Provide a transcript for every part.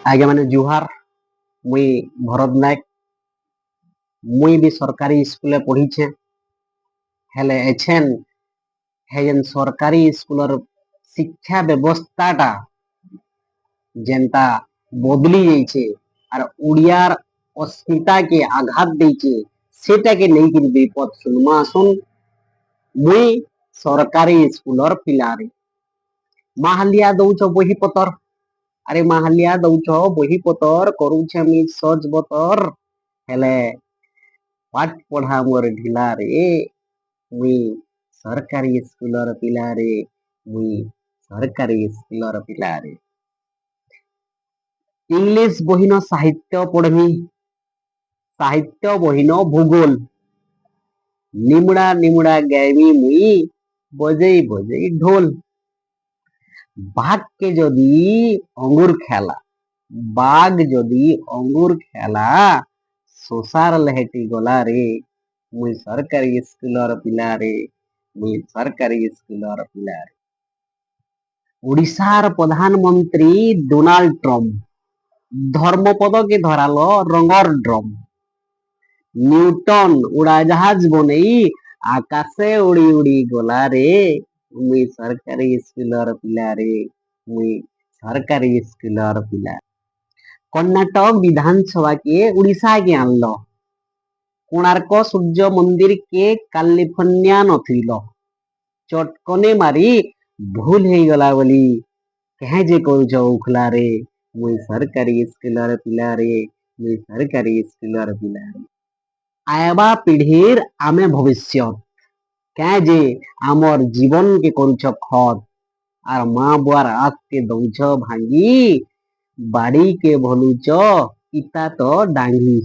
आगे मैंने जुहार मुई भरत नायक मुई भी सरकारी स्कूल पढ़ी छे हेले एछेन हे जेन सरकारी स्कूलर शिक्षा व्यवस्थाटा जेनता बदली जाइछे और उड़ियार अस्मिता के आघात देइछे सेटा के नहीं कि विपद सुनमा सुन मुई सरकारी स्कूलर पिलारे माहलिया दउछ बही पतर अरे माहलिया दउछ बही पतर करूछे मी सज बतर हेले पाठ पढ़ा मोर ढिला रे मुई सरकारी स्कूलर पिला रे मुई सरकारी स्कूलर पिला रे इंग्लिश बहिन साहित्य पढ़मी साहित्य बहिन भूगोल निमुड़ा निमुड़ा गायबी मुई बजई बजई ढोल बाघ के जदि अंगूर खेला बाघ जदि अंगूर खेला सोसार लहेटी गला रे मुई सरकारी स्कूलर पिला रे मुई सरकारी स्कूलर पिला रे उड़ीसार प्रधानमंत्री डोनाल्ड ट्रम्प धर्मपद के धरालो रंगर ड्रम न्यूटन उड़ाजहाज बनई आकाशे उड़ी उड़ी गला रे मुई सरकारी स्कूलर पिला रे मुई सरकारी स्कूलर पिला कर्नाटक विधानसभा के उड़ीसा के आनलो कोणार्क सूर्य मंदिर के कैलिफोर्निया नथिलो चटकने मारी भूल हो गला बोली कहे जे करूछ उखला रे मुई सरकारी स्कूलर पिला रे मुई सरकारी स्कूलर पिला रे आयबा पीढ़ीर आमे भविष्य क्या जे आमर जीवन के करूछ खत और माँ बुआर आख के दउछ भांगी बाड़ी के भलुच इता तो डांगी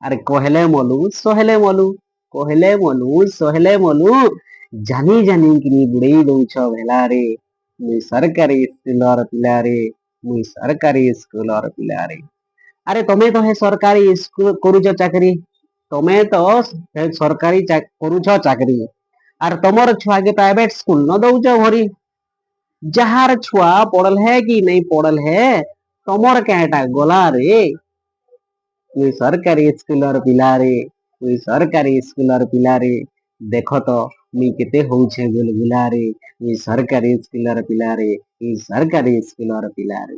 अरे कहले मलु सहले मलु कहले मलु सहले मलु जानी जानी कि बुड़ई दउछ भेला रे मुई सरकारी स्कूलर पिला रे मुई सरकारी स्कूलर पिला रे अरे तमे तो हे सरकारी स्कूल करूछ चाकरी तमे तो हे सरकारी करूछ चाकरी और तमर छुआ के प्राइवेट स्कूल न दउछ भरी जहार छुआ पढ़ल है कि नहीं पढ़ल है तमर कहटा गला रे मुई सरकारी स्कूलर पिला रे मुई सरकारी स्कूलर पिला रे देख तो मुई केते होउछे गुलगुला रे मुई सरकारी स्कूलर पिला रे मुई सरकारी स्कूलर पिला रे।